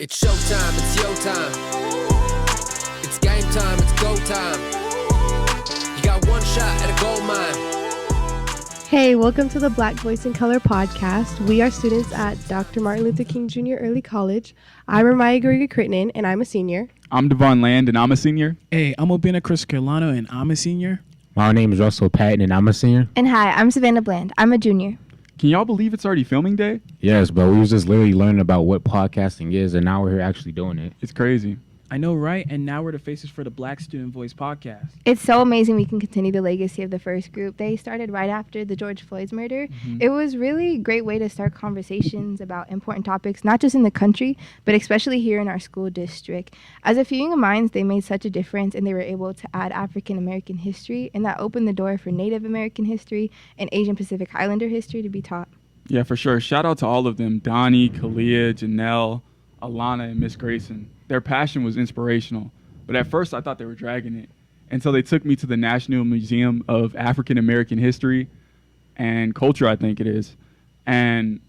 It's showtime, it's yo time. It's game time, it's go time. You got one shot at a gold mine. Hey, welcome to the Black Voice in Color podcast. We are students at Dr. Martin Luther King Jr. Early College. I'm Ramaya Gregory-Crittenden, and I'm a senior. I'm Devon Land, and I'm a senior. Hey, I'm Obina Chris Carolano, and I'm a senior. My name is Russell Patton, and I'm a senior. And hi, I'm Savannah Bland. I'm a junior. Can y'all believe it's already filming day? Yes, but we was just literally learning about what podcasting is, and now we're here actually doing it. It's crazy. I know, right? And now we're the faces for the Black Student Voice podcast. It's so amazing we can continue the legacy of the first group. They started right after the George Floyd's murder. It was really a great way to start conversations about important topics, not just in the country, but especially here in our school district. As a few young minds, they made such a difference, and they were able to add African American history, and that opened the door for Native American history and Asian Pacific Islander history to be taught. Yeah, for sure. Shout out to all of them. Donnie, Kalia, Janelle, Alana, and Miss Grayson. Their passion was inspirational. But at first, I thought they were dragging it until they took me to the National Museum of African American History and Culture, I think it is. And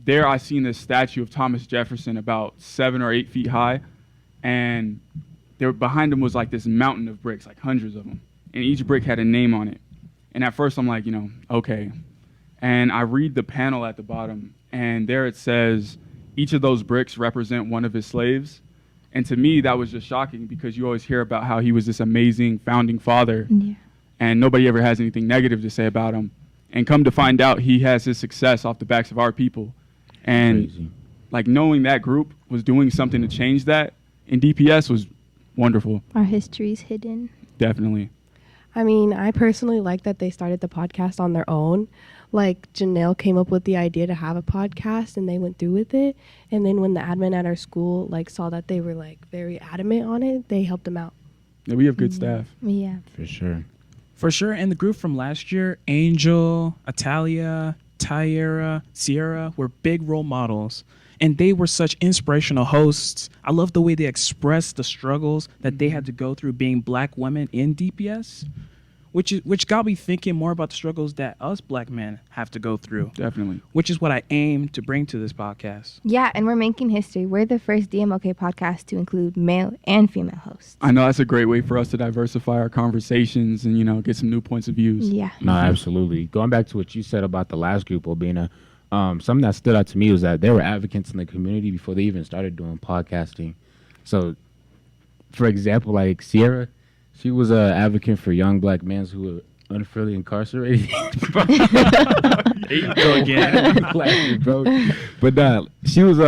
there I seen this statue of Thomas Jefferson about 7 or 8 feet high. And there behind him was like this mountain of bricks, like hundreds of them. And each brick had a name on it. And at first, I'm like, okay. And I read the panel at the bottom, and there it says, each of those bricks represent one of his slaves. And to me, that was just shocking because you always hear about how he was this amazing founding father, and nobody ever has anything negative to say about him. And come to find out, he has his success off the backs of our people. And Crazy. like knowing that group was doing something to change that in DPS was wonderful. Our history's hidden. Definitely. I mean, I personally like that they started the podcast on their own. Like, Janelle came up with the idea to have a podcast, and they went through with it. And then when the admin at our school, saw that they were, very adamant on it, they helped them out. Yeah, we have good staff. Yeah. For sure. For sure, and the group from last year, Angel, Atalia, Tyera, Sierra, were big role models. And they were such inspirational hosts. I love the way they expressed the struggles that they had to go through being Black women in DPS, which got me thinking more about the struggles that us Black men have to go through. Definitely. Which is what I aim to bring to this podcast. Yeah, and we're making history. We're the first DMLK podcast to include male and female hosts. I know that's a great way for us to diversify our conversations and, get some new points of views. Yeah. No, absolutely. Going back to what you said about the last group, Obina, something that stood out to me was that they were advocates in the community before they even started doing podcasting. So, for example, like Sierra, she was an advocate for young Black men who were unfairly incarcerated. There you go again. Laughing, bro. But she was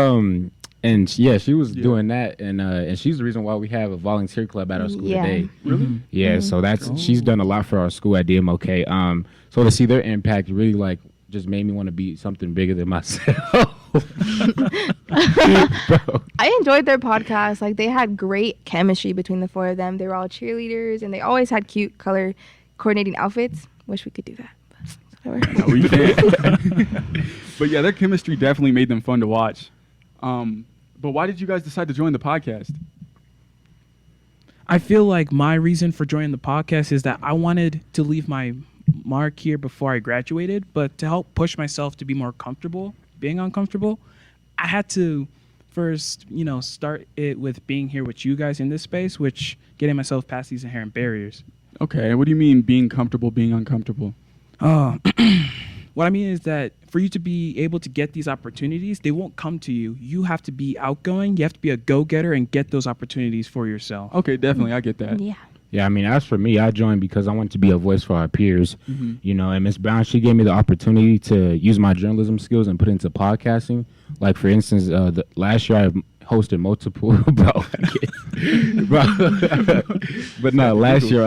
she was doing that, and she's the reason why we have a volunteer club at our school today. Really? Yeah, so she's done a lot for our school at DMLK. So to see their impact really just made me want to be something bigger than myself. I enjoyed their podcast. They had great chemistry between the four of them. They were all cheerleaders, and they always had cute color coordinating outfits. Wish we could do that. But whatever. No, we can't. But yeah, their chemistry definitely made them fun to watch. But why did you guys decide to join the podcast? I feel like my reason for joining the podcast is that I wanted to leave my mark here before I graduated, but to help push myself to be more comfortable being uncomfortable, I had to first, start it with being here with you guys in this space, which getting myself past these inherent barriers. Okay, what do you mean being comfortable, being uncomfortable? What I mean is that for you to be able to get these opportunities, they won't come to you. You have to be outgoing. You have to be a go-getter and get those opportunities for yourself. Okay, definitely, I get that. Yeah. Yeah, I mean, as for me, I joined because I wanted to be a voice for our peers, and Miss Brown, she gave me the opportunity to use my journalism skills and put it into podcasting. Like, for instance, last year I hosted multiple, but no, last year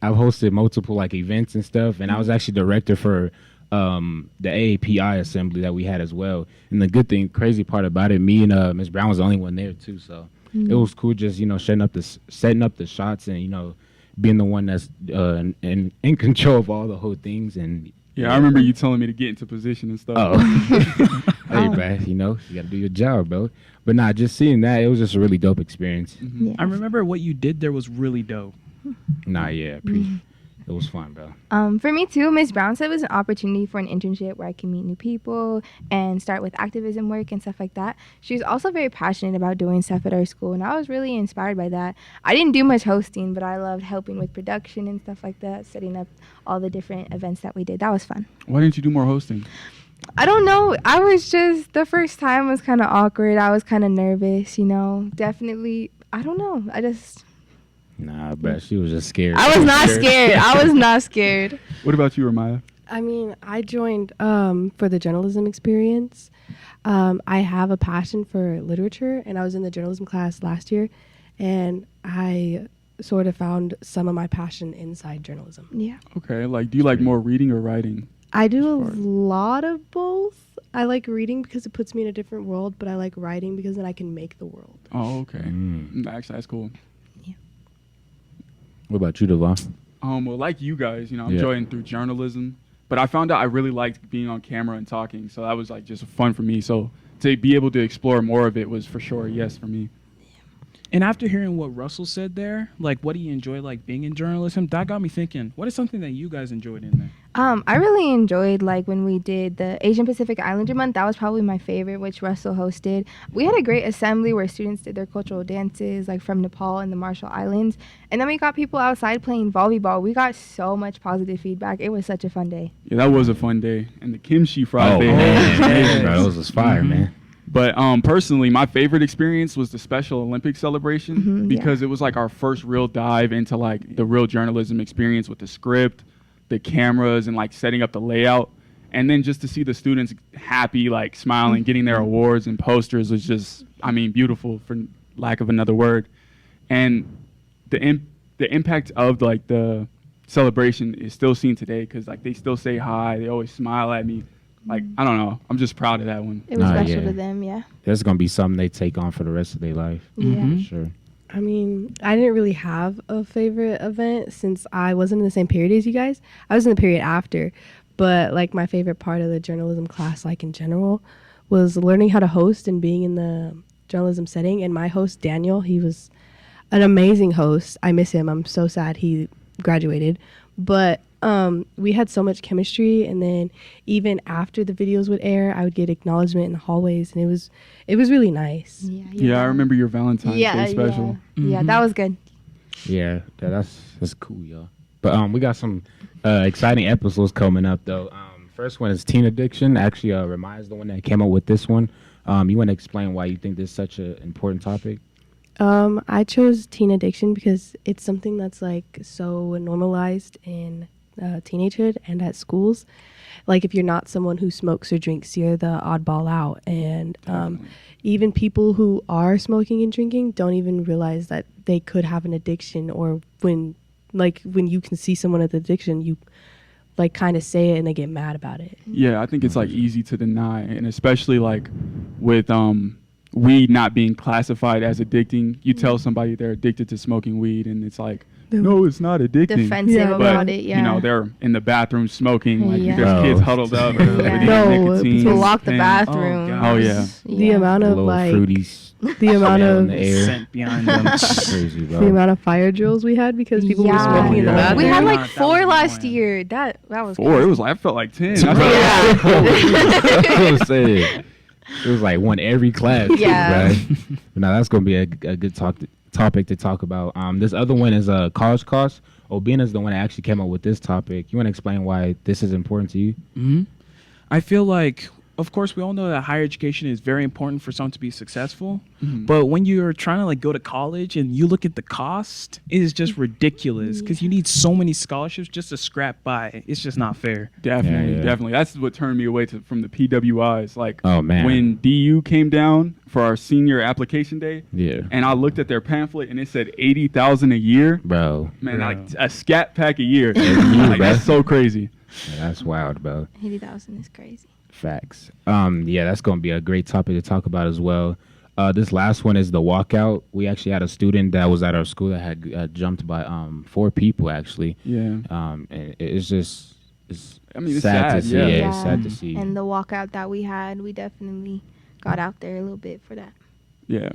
I've hosted multiple, events and stuff, and I was actually director for the AAPI assembly that we had as well. And the crazy part about it, me and Miss Brown was the only one there, too, so... It was cool just, setting up the shots and, being the one that's in control of all the whole things. And yeah, I remember you telling me to get into position and stuff. Oh. Hey, man, you got to do your job, bro. But just seeing that, it was just a really dope experience. Yeah. I remember what you did there was really dope. Yeah. It was fun, bro. For me too, Miss Brown said it was an opportunity for an internship where I can meet new people and start with activism work and stuff like that. She was also very passionate about doing stuff at our school, and I was really inspired by that. I didn't do much hosting, but I loved helping with production and stuff like that, setting up all the different events that we did. That was fun. Why didn't you do more hosting? I don't know. I was just, the first time was kind of awkward. I was kind of nervous, you know. Definitely, I don't know. Nah, bro, she was just scared. I was not scared. I was not scared. What about you, Ramaya? I mean, I joined for the journalism experience. I have a passion for literature, and I was in the journalism class last year, and I sort of found some of my passion inside journalism. Yeah. Okay, like, do you like more reading or writing? I do a lot of both. I like reading because it puts me in a different world, but I like writing because then I can make the world. Oh, okay. Actually, that's cool. What about you, Devon? Well, like you guys, you know, I'm joining through journalism, but I found out I really liked being on camera and talking, so that was like just fun for me. So to be able to explore more of it was for sure a yes for me. And after hearing what Russell said there, like what do you enjoy like being in journalism, that got me thinking, what is something that you guys enjoyed in there? I really enjoyed like when we did the Asian Pacific Islander Month. That was probably my favorite, which Russell hosted. We had a great assembly where students did their cultural dances like from Nepal and the Marshall Islands. And then we got people outside playing volleyball. We got so much positive feedback. It was such a fun day. Yeah, that was a fun day. And the kimchi fried Oh, day. man, bro, those was fire, man. But personally, my favorite experience was the Special Olympics celebration because it was like our first real dive into like the real journalism experience with the script, the cameras, and like setting up the layout. And then just to see the students happy, like smiling, getting their awards and posters was just, I mean, beautiful for lack of another word. And the impact of like the celebration is still seen today because like they still say hi, they always smile at me. Like, I don't know. I'm just proud of that one. It was special to them, yeah. That's going to be something they take on for the rest of their life. Yeah. For sure. I mean, I didn't really have a favorite event since I wasn't in the same period as you guys. I was in the period after. But, like, my favorite part of the journalism class, like, in general, was learning how to host and being in the journalism setting. And my host, Daniel, he was an amazing host. I miss him. I'm so sad he graduated. But we had so much chemistry, and then even after the videos would air, I would get acknowledgement in the hallways, and it was really nice. Yeah, I remember your Valentine's Day special. Yeah, that was good. Yeah, that's cool, y'all. But we got some exciting episodes coming up though. First one is teen addiction. Actually, Ramia's the one that came up with this one. You want to explain why you think this is such an important topic? I chose teen addiction because it's something that's like so normalized in teenagehood and at schools. Like if you're not someone who smokes or drinks, you're the oddball out. And even people who are smoking and drinking don't even realize that they could have an addiction, or when you can see someone with addiction, you like kind of say it and they get mad about it. Yeah, I think it's like easy to deny, and especially like with weed not being classified as addicting. You tell somebody they're addicted to smoking weed and it's like, no, it's not addicting. Defensive about it, yeah. You know, they're in the bathroom smoking, like Yeah. there's kids huddled up with nicotine. To lock the pen. bathroom. Oh yeah. The amount of Little like fruities the amount in of the air. Scent behind them. Crazy, bro. the amount of fire drills we had because people were smoking in the Yeah. bathroom. We had Nah, like that 4 was last annoying. year. That was 4. It was like I felt like 10. That's what I'm saying. It was like one every class. Yeah. Right? But now that's gonna be a good topic to talk about. This other one is college costs. Obina is the one that actually came up with this topic. You want to explain why this is important to you? I feel like, of course, we all know that higher education is very important for someone to be successful. But when you're trying to like go to college and you look at the cost, it is just ridiculous because you need so many scholarships just to scrap by. It's just not fair. Definitely, Yeah. definitely. That's what turned me away from the PWIs. Like, Oh, man. when DU came down for our senior application day, Yeah, and I looked at their pamphlet and it said $80,000 a year. bro. Man, like a scat pack a year. year, Like, bro. that's so crazy. Yeah, that's wild, bro. 80,000 is crazy. Facts. Yeah, that's gonna be a great topic to talk about as well. This last one is the walkout. We actually had a student that was at our school that had jumped by 4 people actually. Yeah. And it's just I mean, it's sad sad, to see. yeah. Yeah, it's sad to see. And the walkout that we had, we definitely got out there a little bit for that. Yeah.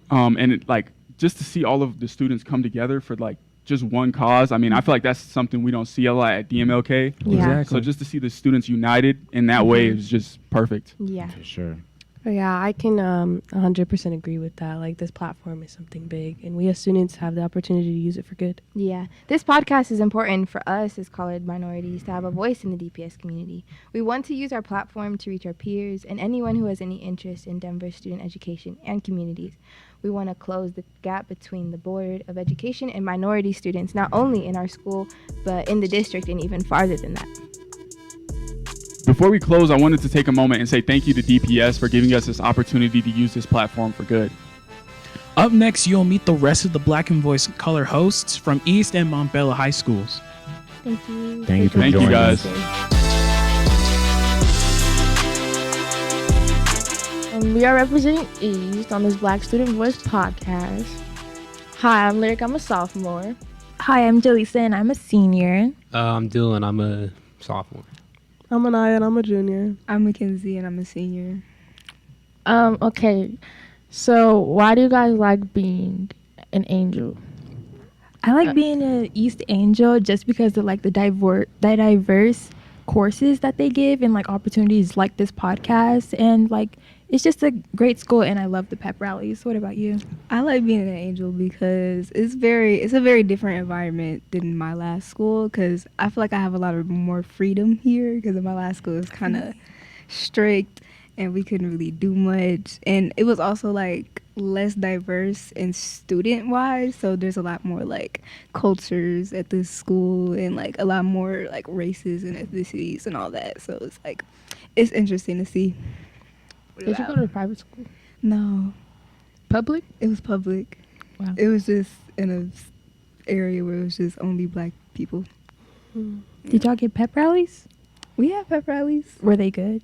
And it, like, just to see all of the students come together for like just one cause. I mean, I feel like that's something we don't see a lot at DMLK. Yeah. Exactly. So just to see the students united in that way is just perfect. Yeah. For sure. But yeah, I can 100% agree with that. Like, this platform is something big, and we as students have the opportunity to use it for good. Yeah, this podcast is important for us as colored minorities to have a voice in the DPS community. We want to use our platform to reach our peers and anyone who has any interest in Denver's student education and communities. We want to close the gap between the Board of Education and minority students, not only in our school, but in the district and even farther than that. Before we close, I wanted to take a moment and say thank you to DPS for giving us this opportunity to use this platform for good. Up next, you'll meet the rest of the Black and Voice Color hosts from East and Montbello high schools. Thank you. Thank you for Thank you, joining guys. us. We are representing East on this Black Student Voice podcast. Hi, I'm Lyric. I'm a sophomore. Hi, I'm Jaleesa and I'm a senior. I'm Dylan. I'm a sophomore. I'm Anaya, and I'm a junior. I'm Mackenzie and I'm a senior. Okay, so why do you guys like being an angel? I like being an East Angel just because of like the diverse courses that they give and like opportunities like this podcast, and like it's just a great school and I love the pep rallies. What about you? I like being an angel because it's a very different environment than my last school, because I feel like I have a lot of more freedom here, because in my last school it was kind of strict and we couldn't really do much, and it was also like less diverse and student wise, so there's a lot more like cultures at this school and like a lot more like races and ethnicities and all that, so it's like it's interesting to see. Did you go to a private school? No, Public? it was public. Wow. It was just in a area where it was just only Black people. Did y'all get pep rallies? We had pep rallies. Were they good?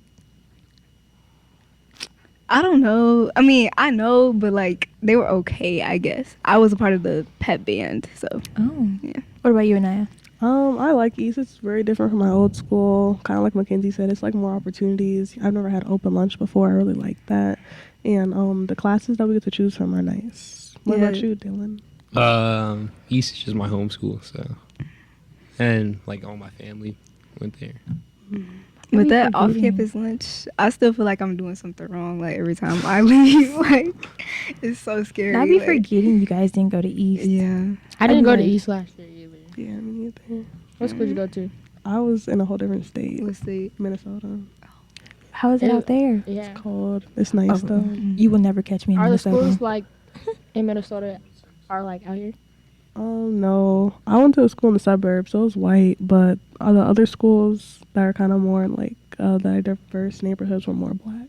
I don't know. I mean, I know, but like they were okay, I guess. I was a part of the pep band, so Oh. yeah. What about you, Anaya? I like East. It's very different from my old school. Kind of like Mackenzie said, it's like more opportunities. I've never had open lunch before. I really like that. And the classes that we get to choose from are nice. What about you, Dylan? East is just my home school, so, and like all my family went there. With that off-campus lunch, I still feel like I'm doing something wrong. Like every time I leave, like it's so scary. I'd be like, forgetting you guys didn't go to East. Yeah. I didn't go to like- East last year either. Yeah, me neither. What school did you go to? I was in a whole different state, Let's see. Minnesota. How is it out there? Yeah. It's cold. It's nice though. You will never catch me in Are the Minnesota. schools like in Minnesota are like out here? No, I went to a school in the suburbs, so it was white. But the other schools that are kind of more in, like the diverse neighborhoods were more Black.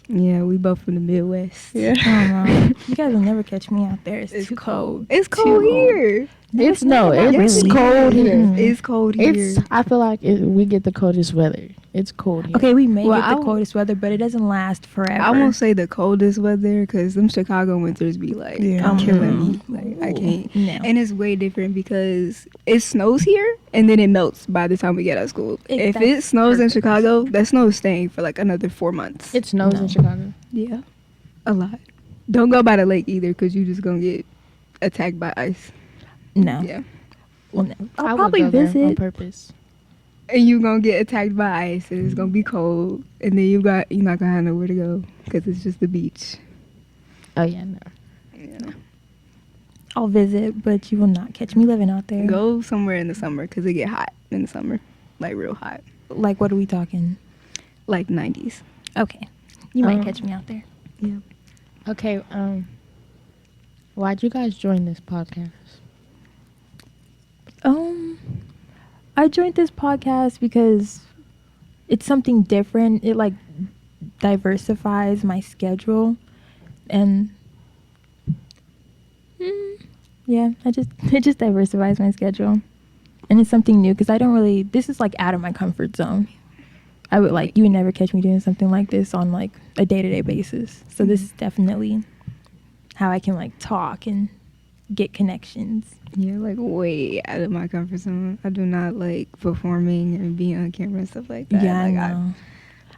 Yeah, we both from the Midwest. Yeah. Oh, no. You guys will never catch me out there. It's It's too cold. It's cold here. It's not really. cold here. It's cold here. It's I feel like we get the coldest weather. It's cold here. Okay, we may Well, get I the w- coldest weather, but it doesn't last forever. I won't say the coldest weather, because them Chicago winters be like Yeah. killing me. Like I can't. No. And it's way different because it snows here and then it melts by the time we get out of school. If That's it snows in perfect. Chicago, that snow is staying for like another 4 months. It snows No. in Chicago. Yeah, a lot. Don't go by the lake either, because you just gonna get attacked by ice. No. Yeah, Well, no. I I'll would probably go there on visit. purpose. and you gonna get attacked by ice, and it's gonna be cold, and then you're not gonna have nowhere to go because it's just the beach. Oh yeah, no. Yeah. I'll visit, but you will not catch me living out there. Go somewhere in the summer because it get hot in the summer, like real hot, Like, what are we talking? like 90s. Okay. You might Um, catch me out there. Yeah. Okay, why'd you guys join this podcast? I joined this podcast because it's something different. It like diversifies my schedule, and yeah, it just diversifies my schedule, and it's something new because I don't really. This is like out of my comfort zone. I would like you would never catch me doing something like this on like a day-to-day basis. So this is definitely how I can like talk and get connections. Yeah, like way out of my comfort zone. I do not like performing and being on camera and stuff like that. Yeah, like, I know.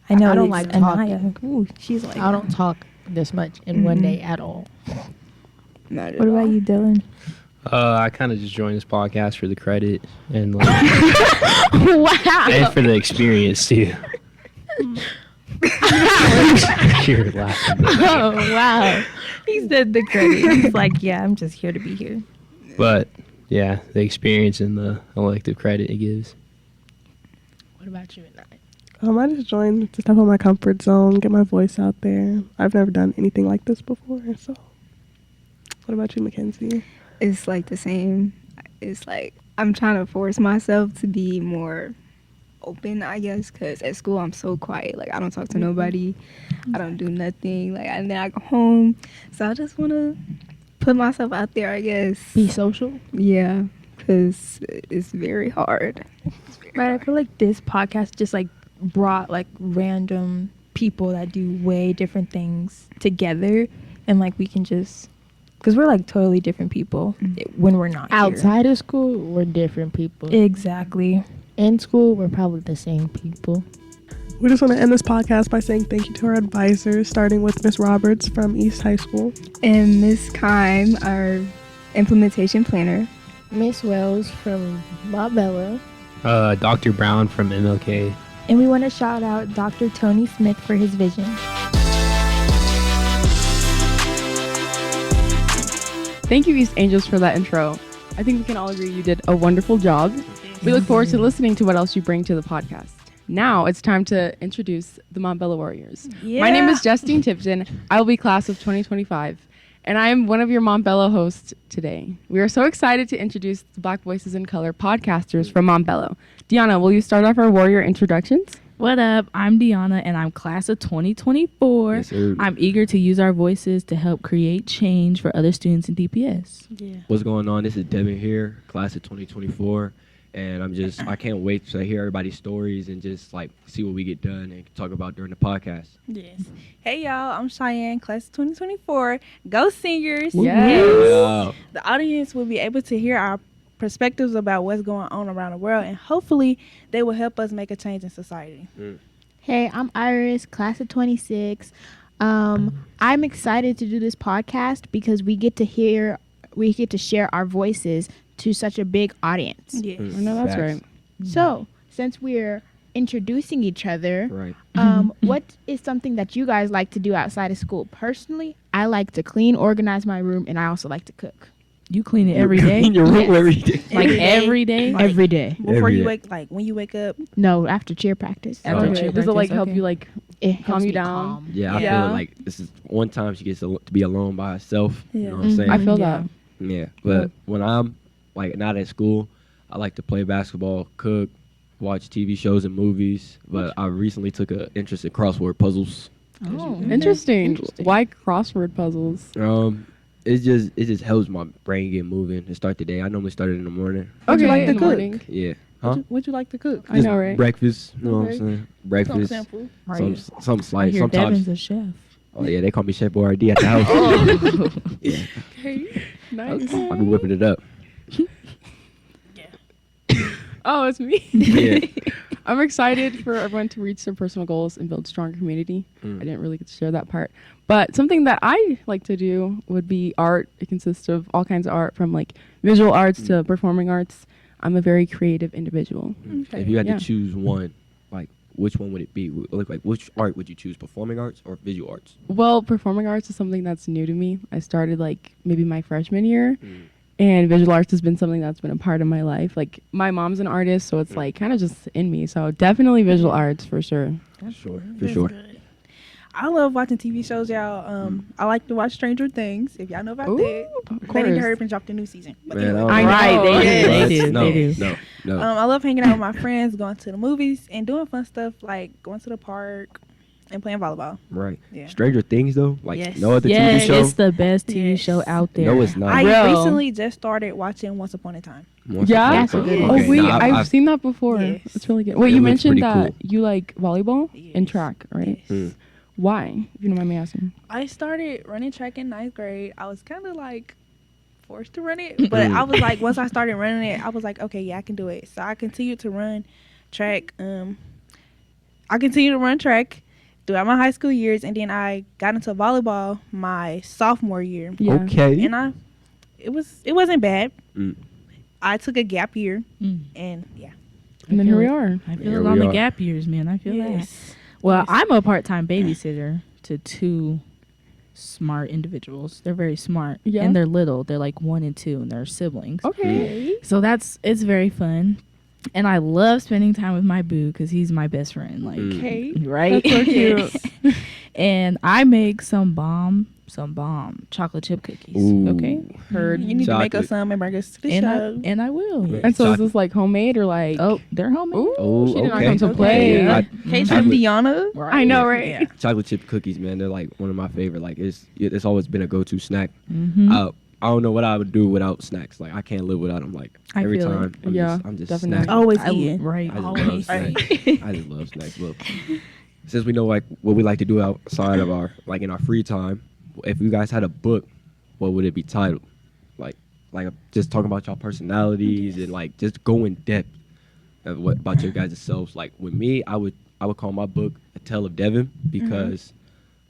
I know. I don't it's like Anaya. talking. Ooh, she's like. I don't talk this much in one day at all. Not at What about all. you, Dylan? I kind of just joined this podcast for the credit and like, Wow. and for the experience too. You're laughing. Oh wow. He said the credit. He's like, yeah, I'm just here to be here. But yeah, the experience and the elective credit it gives. What about you, Night? I just joined to step out my comfort zone, get my voice out there. I've never done anything like this before, so. What about you, Mackenzie? It's like the same. It's like I'm trying to force myself to be more open, I guess, because at school I'm so quiet. Like I don't talk to nobody. I don't do nothing. Like and then I go home. So I just want to put myself out there, I guess. Be social? Yeah, because it's very hard. Right, I feel like this podcast just like brought like random people that do way different things together, and like we can just, because we're like totally different people when we're not Outside of school, we're different people. Exactly. In school, we're probably the same people. We just want to end this podcast by saying thank you to our advisors, starting with Miss Roberts from East High School. And Miss Kime, our implementation planner. Miss Wells from Montbello. Dr. Brown from MLK. And we want to shout out Dr. Tony Smith for his vision. Thank you, East Angels, for that intro. I think we can all agree you did a wonderful job. We look forward to listening to what else you bring to the podcast. Now it's time to introduce the Montbello Warriors. Yeah. My name is Justine Tipton. I will be class of 2025, and I am one of your Montbello hosts today. We are so excited to introduce the Black Voices in Color podcasters from Montbello. Deanna, will you start off our warrior introductions? What up? I'm Deanna, and I'm class of 2024. Yes, sir. I'm eager to use our voices to help create change for other students in DPS. Yeah. What's going on? This is Devin here, class of 2024. And I can't wait to hear everybody's stories and just like see what we get done and talk about during the podcast. Yes. Hey, y'all. I'm Cheyenne, class of 2024. Go Seniors. Yes. Yeah. The audience will be able to hear our perspectives about what's going on around the world, and hopefully they will help us make a change in society. Hey, I'm Iris, class of 26. I'm excited to do this podcast because we get to share our voices to such a big audience. Yes. I know that's right. So, since we're introducing each other, Right. what is something that you guys like to do outside of school? Personally, I like to clean, organize my room, and I also like to cook. You clean it every day? In your room every day. Like every day? Like, every day. Before Every you day. wake, like when you wake up. No, after cheer practice. After Okay. cheer Does it like practice, help okay. you like It calm helps you me down? calm. Yeah, I Yeah. feel like this is one time she gets to be alone by herself. You Yeah. know what I'm saying? I feel Yeah. that. Yeah, but when I'm like not at school, I like to play basketball, cook, watch TV shows and movies. But I recently took an interest in crossword puzzles. Oh, interesting. Why crossword puzzles? It just helps my brain get moving and start the day. I normally start it in the morning. Okay, you like to in the cook? morning. Yeah. Huh? What you like to cook? I Just know, right? Breakfast. You know what I'm Okay. saying? Breakfast. simple. Some I slice. hear Sometimes. Devin's a chef. Oh yeah, they call me Chef Boyardee at the house. Yeah. Okay, nice. I be whipping it up. Oh, it's me. Yeah. I'm excited for everyone to reach their personal goals and build a stronger community. I didn't really get to share that part. But something that I like to do would be art. It consists of all kinds of art, from like visual arts to performing arts. I'm a very creative individual. Okay. If you had Yeah. to choose one, like which one would it be? Like which art would you choose? Performing arts or visual arts? Well, performing arts is something that's new to me. I started like maybe my freshman year. And visual arts has been something that's been a part of my life. Like, my mom's an artist, so it's like kind of just in me. So definitely visual arts for sure. For sure. I love watching TV shows, y'all. I like to watch Stranger Things. If y'all know about Ooh, that, of they need to course. hurry up and drop the new season. But Man, anyway. I Right, don't know. they do. No, They do. No. I love hanging out with my friends, going to the movies, and doing fun stuff like going to the park and playing volleyball. Right. Yeah. Stranger Things though, like Yes. no other Yes, TV show. it's the best TV Yes. show out there. No, it's not. I Real. recently just started watching Once Upon a Time. Once Yeah? upon a That's a time. good one. Okay, Oh, wait, nah, I've seen that before. Yes. It's really good. Wait, It you looks mentioned pretty that you like volleyball and Yes. track, right? Yes. Why? If you don't mind me asking. I started running track in 9th grade. I was kind of like forced to run it, but I was like, once I started running it, I was like, okay, yeah, I can do it. So I continued to run track. I continued to run track throughout my high school years, and then I got into volleyball my sophomore year. Yeah. Okay. And I it wasn't bad. Mm. I took a gap year, Mm. and yeah. And then here we are. I feel Here it we on the are. gap years, man. I feel that. Yes. Well, Yes. I'm a part-time babysitter to 2 smart individuals. They're very smart, Yeah. and they're little. They're like 1 and 2, and they're siblings. Okay. So it's very fun, and I love spending time with my boo because he's my best friend. Like, Okay. right? That's so cute. And I make some bomb chocolate chip cookies. Ooh. Okay, heard. You need to make Chocolate. us some and bring us to the and show. I will. Yeah. And so is Chocolate. this like homemade or like? Oh, they're homemade. Ooh, Oh, she did not okay. come to Okay. play. Yeah. Case Chocolate. from Deanna. I know, right? Yeah. Chocolate chip cookies, man. They're like one of my favorite. Like it's always been a go-to snack. Mm-hmm. I don't know what I would do without snacks. Like I can't live without them. Like I every feel time, it. Yeah, I'm just definitely. snacking. Always I, eating. right. I just Always. love snacks. I just love snacks. Look, since we know like what we like to do outside of our like in our free time, if you guys had a book, what would it be titled? Like just talking about y'all personalities and like just go in depth of what about your guys' selves. Like with me, I would call my book A Tale of Devin because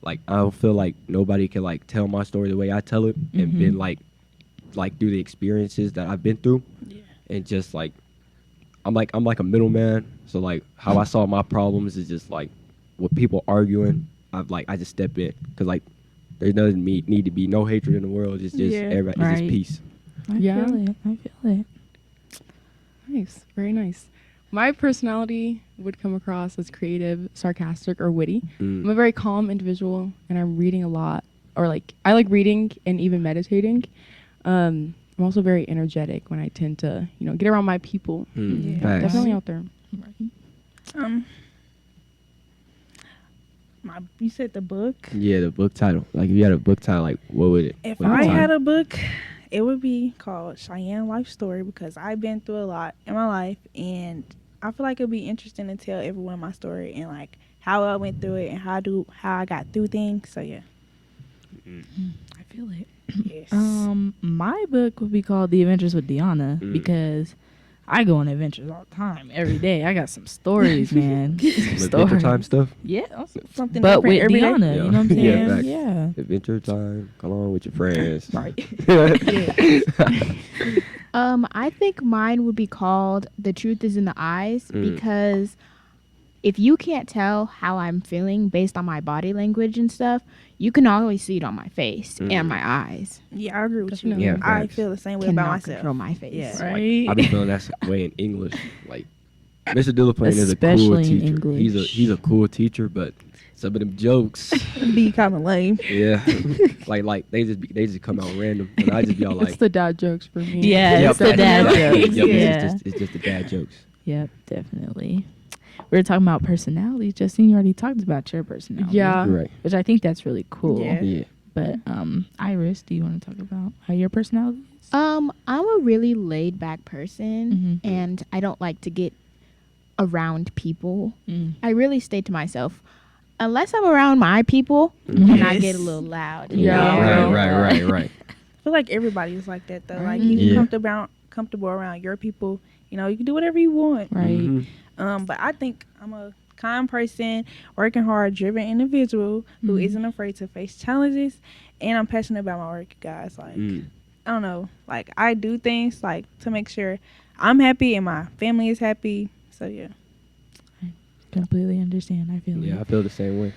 like I don't feel like nobody can like tell my story the way I tell it and been like through the experiences that I've been through. Yeah. And just like I'm like a middleman. So like how I solve my problems is just like with people arguing, I just step in because like there doesn't need to be no hatred in the world. It's just Yeah. everybody, it's Right. just peace. I Yeah. feel it. Nice, very nice. My personality would come across as creative, sarcastic, or witty. Mm. I'm a very calm individual, and I'm reading a lot, or like I like reading and even meditating. I'm also very energetic when I tend to, get around my people. Mm. Yeah. Facts. Definitely out there. You said the book. Yeah, the book title. Like if you had a book title, like what would it? If what I title? had a book, it would be called Cheyenne Life Story because I've been through a lot in my life, and I feel like it'd be interesting to tell everyone my story and like how I went through it and how I got through things. So yeah. I feel it. Yes. My book would be called The Adventures with Deanna because I go on adventures all the time, every day. I got some stories, man. Adventure time stuff. Yeah, Something but with different every day. Deanna, you know what I'm saying? facts. Yeah. Adventure time. Come on with your friends. Right. I think mine would be called The Truth is in the Eyes Mm. because if you can't tell how I'm feeling based on my body language and stuff, you can always see it on my face and my eyes. Yeah, I agree with you. Definitely. Yeah, I facts. feel the same way Cannot about myself. control my face. Yeah. Right. I've been feeling that way in English. Like Mr. Dillapane is a cool Especially in teacher. English. He's a cool teacher, but some of them jokes, Be kind of lame. yeah, like they just come out random, and I just be all like, It's the dad jokes for me. Yeah, it's the facts. dad jokes. Yep, Yeah. it's just the dad jokes. Yep, definitely. We were talking about personalities. Justine, you already talked about your personality. Yeah. Right. Which I think that's really cool. Yeah. Yeah. But Iris, do you want to talk about how your personality is? I'm a really laid back person Mhm. and I don't like to get around people. Mm. I really stay to myself. Unless I'm around my people and I get a little loud. Yeah. Right. I feel like everybody is like that though. Like Right. if you're Yeah. comfortable around your people, you can do whatever you want. Right. Mhm. But I think I'm a kind person, working hard, driven individual who isn't afraid to face challenges, and I'm passionate about my work, guys. Like Mm. I don't know, like I do things like to make sure I'm happy and my family is happy. So yeah. Completely understand. I feel Yeah, I it. feel the same way.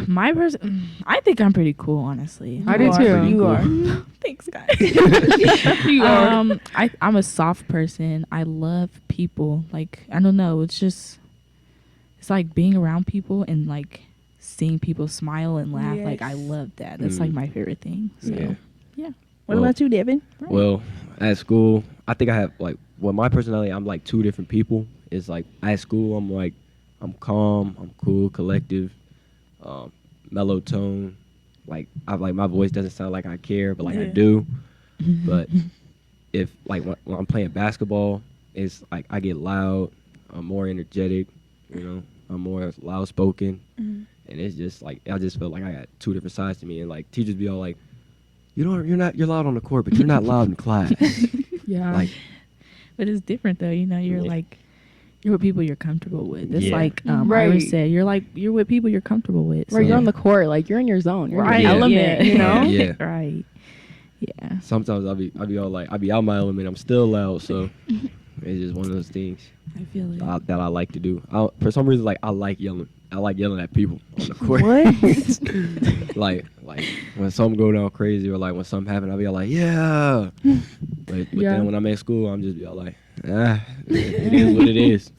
My person, I think I'm pretty cool, honestly. I do are. too. You cool. are. Thanks, guys. You are. I'm a soft person. I love people. Like, I don't know. It's like being around people and like seeing people smile and laugh. Like, I Yes. love that. That's like my favorite thing. So, Yeah. What Well, about you, Devin? Well, at school, I think I have my personality. I'm like two different people. It's like at school, I'm calm, I'm cool, collective, mellow tone. Like my voice doesn't sound like I care, but I do. But if like when I'm playing basketball, it's like I get loud. I'm more energetic. I'm more loud spoken, and it's just like I just feel like I got two different sides to me. And like teachers be all like, you're loud on the court, but you're not loud in class. Yeah. Like but it's different though. You're Yeah. like, you're with people you're comfortable with. It's Yeah. like Right. Iris said, you're with people you're comfortable with. Right, you're Yeah. on the court, like you're in your zone, you're in Right. your Yeah. element, Yeah. you know? Yeah. Right. Yeah. Sometimes I'll be all like, I'll be out my element. I'm still loud, so it's just one of those things I feel it. that I like to do. For some reason, like I like yelling. I like yelling at people on the court. What? like when something go down crazy or like when something happen, I'll be all like, yeah. But then when I'm at school, I'm just be all like, it is what it is.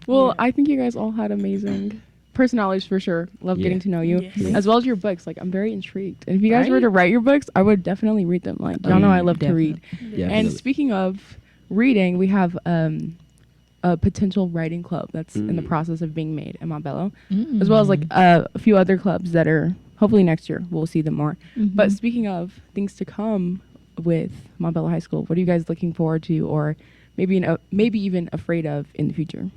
Well, I think you guys all had amazing personalities for sure. Love getting to know you, as well as your books. Like, I'm very intrigued. And if you guys were to write your books, I would definitely read them. Like, y'all know I love to read. Yeah, And speaking of reading, we have a potential writing club that's in the process of being made in Montbello, as well as like a few other clubs that are hopefully next year we'll see them more. But speaking of things to come with Montbello High School, what are you guys looking forward to, or maybe even afraid of in the future?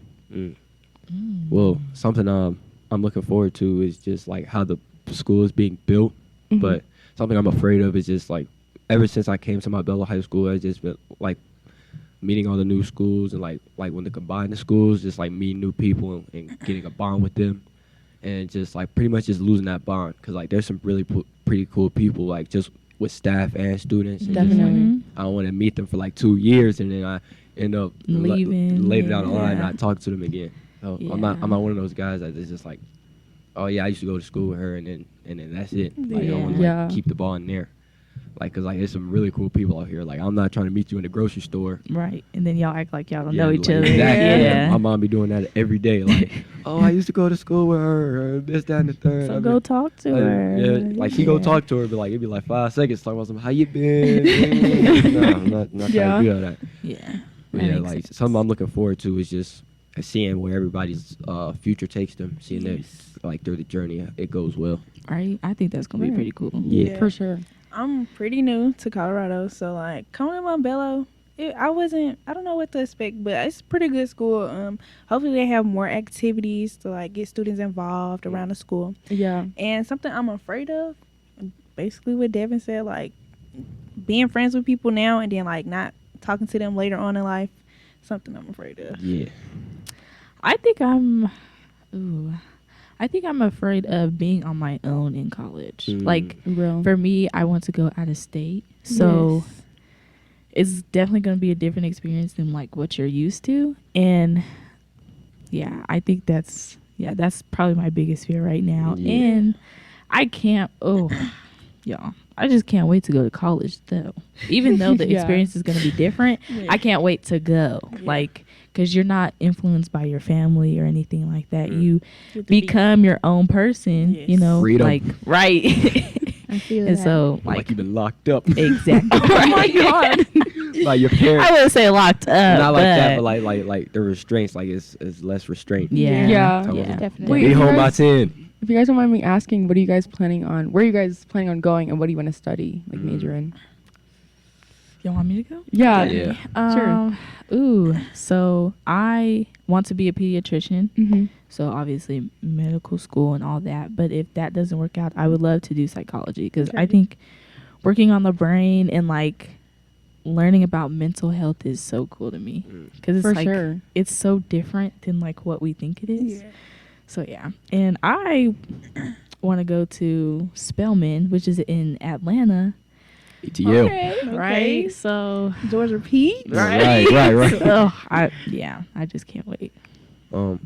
Well, something I'm looking forward to is just like how the school is being built. But something I'm afraid of is just like ever since I came to Montbello High School, I just been like meeting all the new schools and like when they combine the schools, just like meeting new people and getting a bond with them, and just like pretty much just losing that bond because like there's some really pretty cool people like just with staff and students. And Definitely. Just, like, I don't want to meet them for like 2 years and then I end up Leaving. later down the line not talk to them again. So I'm not one of those guys that is just like, oh yeah, I used to go to school with her and then that's it. Like, I don't want to like, keep the bond there. Like, cause like there's some really cool people out here. Like, I'm not trying to meet you in the grocery store. Right. And then y'all act like y'all don't know each other. Exactly. Yeah. My mom be doing that every day. Like, oh, I used to go to school with her, or this, that, and the third. So go talk to her. Yeah, like she go talk to her, but like it'd be like 5 seconds talking about something. How you been? No, I'm not trying to do all that. Yeah. But yeah, like something I'm looking forward to is just seeing where everybody's future takes them, seeing that like through the journey it goes well. Right. I think that's gonna be pretty cool. Yeah, for sure. I'm pretty new to Colorado, so like coming to Montbello, I don't know what to expect, but it's a pretty good school. Hopefully they have more activities to like get students involved around the school. Yeah. And something I'm afraid of, basically what Devin said, like being friends with people now and then like not talking to them later on in life, something I'm afraid of. Yeah. I think I'm afraid of being on my own in college. Like, for me, I want to go out of state. So it's definitely going to be a different experience than like what you're used to. And yeah, I think that's probably my biggest fear right now. Yeah. And I can't, y'all, I just can't wait to go to college though. Even though the experience is going to be different, I can't wait to go. Like, because you're not influenced by your family or anything like that. You become your own person, you know. Freedom. Like, right. I feel And that. so, Like you've been locked up. exactly. Oh my God. Like your parents. I wouldn't say locked up. Not like that, but like the restraints, like it's less restraint. Yeah. Yeah. Definitely. Be home by 10. If you guys don't mind me asking, what are you guys planning on? Where are you guys planning on going, and what do you want to study, like major in? You want me to go? Yeah. Yeah. Ooh. So I want to be a pediatrician. Mm-hmm. So obviously medical school and all that. But if that doesn't work out, I would love to do psychology because I think working on the brain and like learning about mental health is so cool to me because it's For like sure. it's so different than like what we think it is. So yeah, and I want to go to Spelman, which is in Atlanta. ETL. Okay. Right. So Georgia Pete. Right. So, I just can't wait. I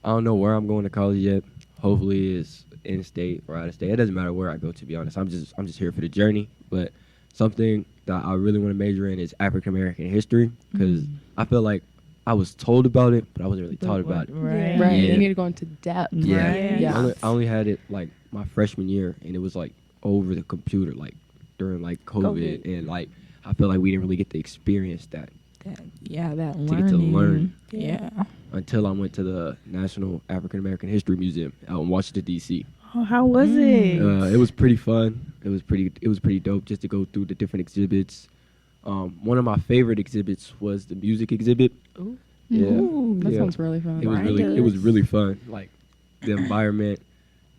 don't know where I'm going to college yet. Hopefully it's in state or out of state. It doesn't matter where I go, to be honest. I'm just here for the journey. But something that I really want to major in is African American history because I feel like I was told about it, but I wasn't really taught about it. Right. Right. Yeah. You need to go into depth. Yeah. Right. Yeah. I only had it like my freshman year, and it was like over the computer, like during like COVID. And like I feel like we didn't really get to experience that. That To learning. get to learn. Yeah. Until I went to the National African American History Museum out in Washington D.C. Oh, how was it? It was pretty fun. It was pretty dope just to go through the different exhibits. One of my favorite exhibits was the music exhibit. Ooh. Yeah, Ooh, that yeah. sounds really fun. It was really fun. Like the environment,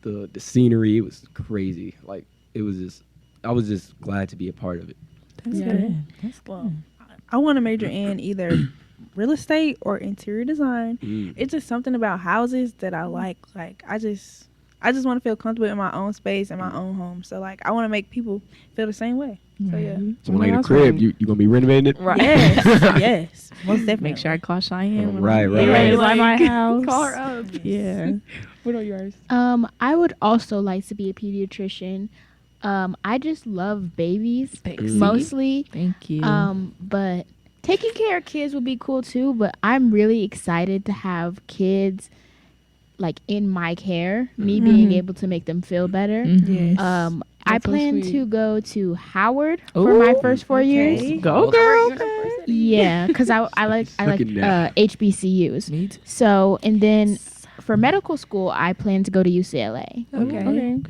the scenery. It was crazy. Like I was just glad to be a part of it. That's Yeah. good. That's good. Well, I want to major in either real estate or interior design. It's just something about houses that I like. Like I just want to feel comfortable in my own space and my own home. So like I want to make people feel the same way. So yeah. So when I get a crib, you gonna be renovating it? Right. Yes. Most definitely. Make sure I call Cheyenne. Right. Ready to buy my house. Call her up. Yeah. What are yours? I would also like to be a pediatrician. I just love babies mostly. Thank you. But taking care of kids would be cool too. But I'm really excited to have kids like in my care. Me being able to make them feel better. Yes. I plan to go to Howard for my first 4 years. Go girl. Yeah, because I like HBCUs. Neat. So and then for medical school, I plan to go to UCLA. Okay.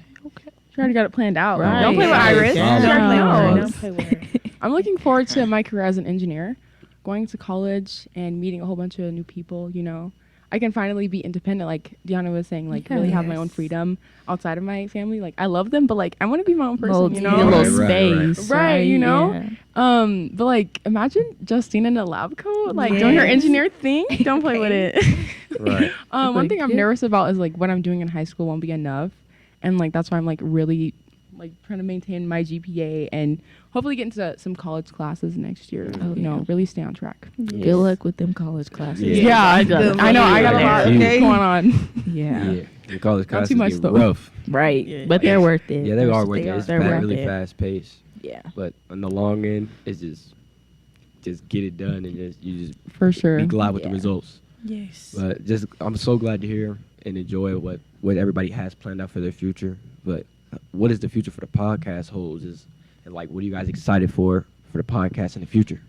She already got it planned out. Right. Don't play with Iris. Yeah. She already planned No. it. Don't play with her. I'm looking forward to my career as an engineer, going to college and meeting a whole bunch of new people. You know, I can finally be independent, like Deanna was saying, like really have my own freedom outside of my family. Like I love them, but like I want to be my own person. You know, a little Right. space. right? You know. Yeah. But like imagine Justine in a lab coat, like doing her engineer thing. Don't play with it. Right. One thing I'm nervous about is like what I'm doing in high school won't be enough, and like that's why I'm like really like trying to maintain my GPA and hopefully get into some college classes next year. You know, really stay on track. Good luck with them college classes. Yeah, I know I got a lot going on. Yeah. The college Not classes too much get though. rough. Right. But they're worth it. Yeah, they are worth it. It's They're worth really it. fast paced. Yeah. But on the long end, it's just get it done and you just For sure. be glad with the results. Yes. But I'm so glad to hear and enjoy what everybody has planned out for their future. But what is the future for the podcast holds and like what are you guys excited for the podcast in the future?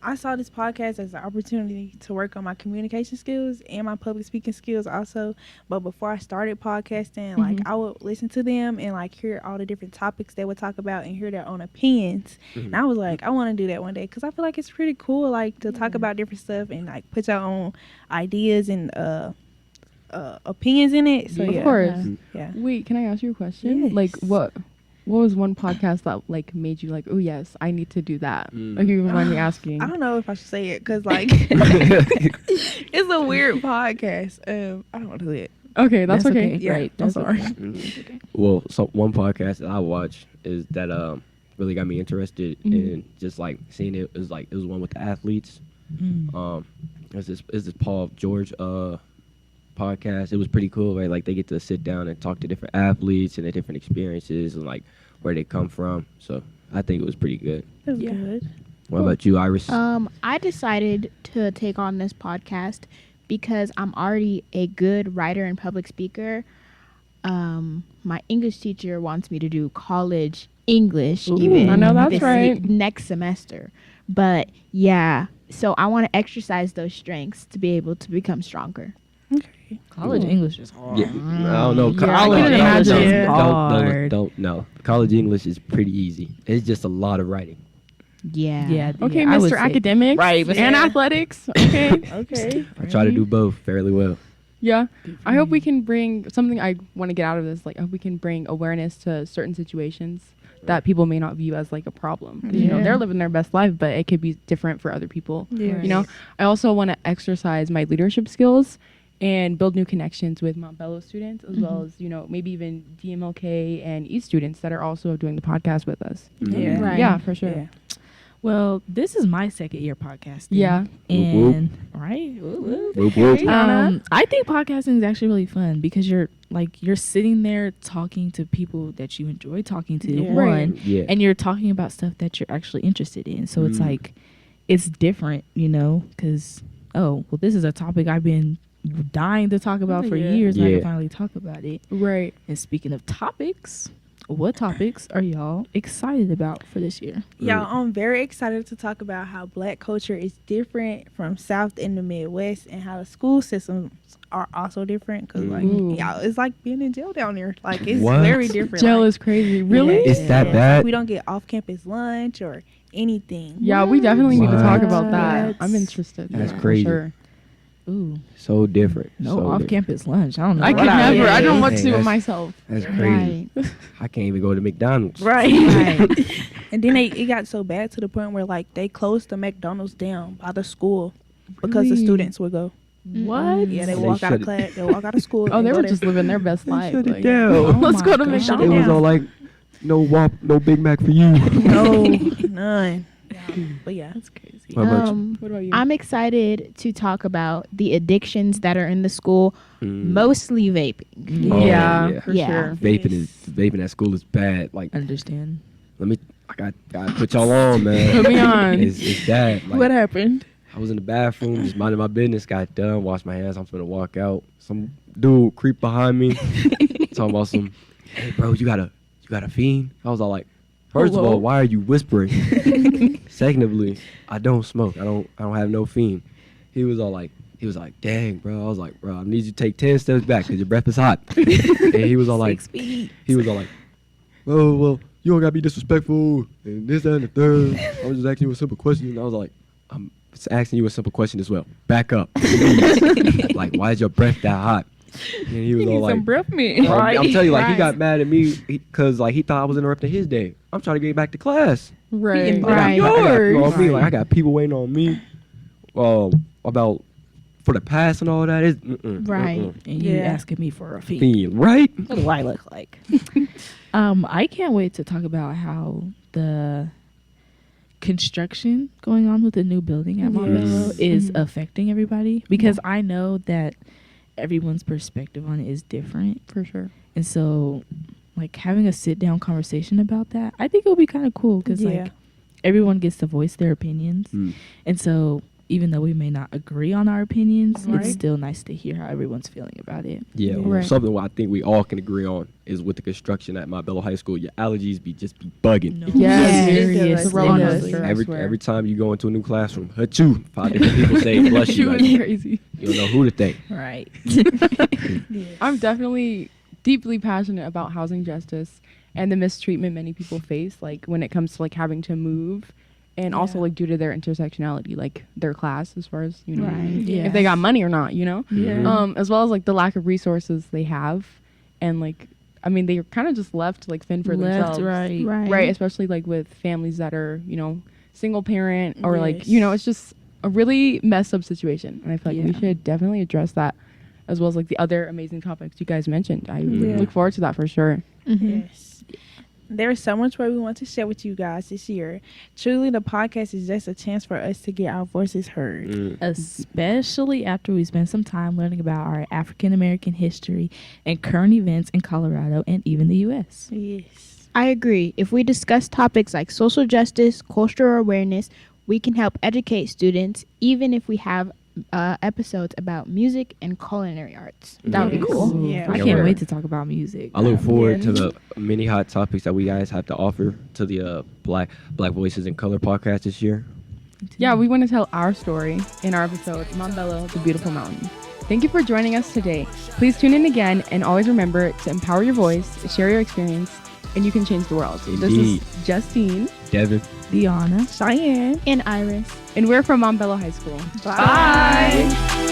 I saw this podcast as an opportunity to work on my communication skills and my public speaking skills also. But before I started podcasting, like I would listen to them and like hear all the different topics they would talk about and hear their own opinions. And I was like, I want to do that one day because I feel like it's pretty cool, like to talk about different stuff and like put your own ideas and opinions in it. So Of course. Yeah. Wait, can I ask you a question? Yes. Like what was one podcast that like made you like, oh yes, I need to do that? Like you mind me asking? I don't know if I should say it because like it's a weird podcast. I don't want to say it. Okay, that's okay. Yeah, Right. I'm sorry. Well, so one podcast that I watch is that really got me interested in just like seeing it. It was one with the athletes. It's this Paul George podcast. It was pretty cool, right? Like they get to sit down and talk to different athletes and their different experiences and like where they come from. So I think it was pretty good. It was good. What about you, Iris? I decided to take on this podcast because I'm already a good writer and public speaker. My English teacher wants me to do college English even I know that's this right. next semester. But yeah, so I want to exercise those strengths to be able to become stronger. College English is hard. Yeah, I don't know. Yeah, I can imagine. English is hard. Don't know. College English is pretty easy. It's just a lot of writing. Yeah. Yeah. Okay, I would Mr. say- Academics, Right, and athletics. Okay, okay. I try to do both fairly well. Yeah, I hope we can bring something. I want to get out of this. Like, I hope we can bring awareness to certain situations that people may not view as like a problem. 'Cause, you know, they're living their best life, but it could be different for other people. Yeah. You know, I also want to exercise my leadership skills and build new connections with Montbello students, as well as, you know, maybe even DMLK and E students that are also doing the podcast with us. Yeah. Right. Yeah, for sure. Yeah. Well, this is my second year podcasting. Yeah. And right. Whoop, whoop. Whoop, whoop. I think podcasting is actually really fun because you're sitting there talking to people that you enjoy talking to, Yeah. one, Yeah. and you're talking about stuff that you're actually interested in. So it's like, it's different, you know, because, oh, well, this is a topic I've been dying to talk about for years, and I Yeah. can finally talk about it. Right. And speaking of topics, what topics are y'all excited about for this year? Y'all, I'm very excited to talk about how Black culture is different from South and the Midwest, and how the school systems are also different. Cause like y'all, it's like being in jail down there. Like it's What? very different. Jail like, is crazy. Really? It's that bad? We don't get off-campus lunch or anything. Yeah, we definitely need to talk What? about that. I'm interested. That's for crazy. Sure. Ooh, So different. no so different. off-campus lunch. I don't know. I what could never. I don't know what to Hey, do with that's- myself. That's crazy. I can't even go to McDonald's. Right. And then it got so bad to the point where like they closed the McDonald's down by the school because the Really? students would go. What? Yeah, they They walk out shut of it- class. They walk out of school. Oh, and they go were there. just living their best life. Shut it like, down. Let's go to God. Shut It McDonald's. was all like, no Whop, no Big Mac for you. No, none. But yeah, That's crazy. How about you? What about you? I'm excited to talk about the addictions that are in the school, mostly vaping. Oh, yeah, for Yeah. sure. Vaping at school is bad. Like, Understand. I gotta put y'all on, man. Put me on. It's bad. Like, what happened? I was in the bathroom, just minding my business. Got done, washed my hands. I'm finna walk out. Some dude creep behind me, talking about some. Hey, bro, you got a fiend? I was all like, first of all, why are you whispering? Secondly, I don't smoke. I don't have no fiend. He was like, dang, bro. I was like, bro, I need you to take 10 steps back because your breath is hot. And he was all like, 6 feet. well, you don't gotta be disrespectful and this, that, and the third. I was just asking you a simple question. And I was like, I'm just asking you a simple question as well. Back up. Like, why is your breath that hot? And he was all like, some breath mint. I'm telling you, like, he Right. got mad at me because, like, he thought I was interrupting his day. I'm trying to get back to class. Right. I got people waiting on me. About for the pass and all that. Right. And you asking me for a fee. Fiend, right? What do I look like? I can't wait to talk about how the construction going on with the new building at Montbello is affecting everybody, because I know that everyone's perspective on it is different. For sure. And so, like, having a sit down conversation about that, I think it'll be kind of cool, because like everyone gets to voice their opinions. And so, even though we may not agree on our opinions, it's still nice to hear how everyone's feeling about it. Yeah, well, something I think we all can agree on is with the construction at Montbello High School, your allergies be bugging. No. Yes. Every time you go into a new classroom, achoo, 5 different people say bless you. It was crazy. You don't know who to thank. Right. I'm definitely deeply passionate about housing justice and the mistreatment many people face, like when it comes to like having to move, and also like due to their intersectionality, like their class, as far as if they got money or not, as well as like the lack of resources they have, and like I mean they're kind of just left like fend for themselves, right, especially like with families that are single parent or like it's just a really messed up situation, and I feel like we should definitely address that, as well as like the other amazing topics you guys mentioned. I look forward to that for sure. Yes. There is so much more we want to share with you guys this year. Truly, the podcast is just a chance for us to get our voices heard. Especially after we spend some time learning about our African American history and current events in Colorado and even the U.S. Yes. I agree. If we discuss topics like social justice, cultural awareness, we can help educate students, even if we have episodes about music and culinary arts. That would be cool. Yeah. I can't wait to talk about music. I look forward to the many hot topics that we guys have to offer to the Black Voices in Color podcast this year. Yeah, we want to tell our story in our episode, Montbello, the Beautiful Mountain. Thank you for joining us today. Please tune in again, and always remember to empower your voice, share your experience, and you can change the world. Indeed. This is Justine, Devin, Deanna, Cheyenne, and Iris. and we're from Montbello High School. Bye.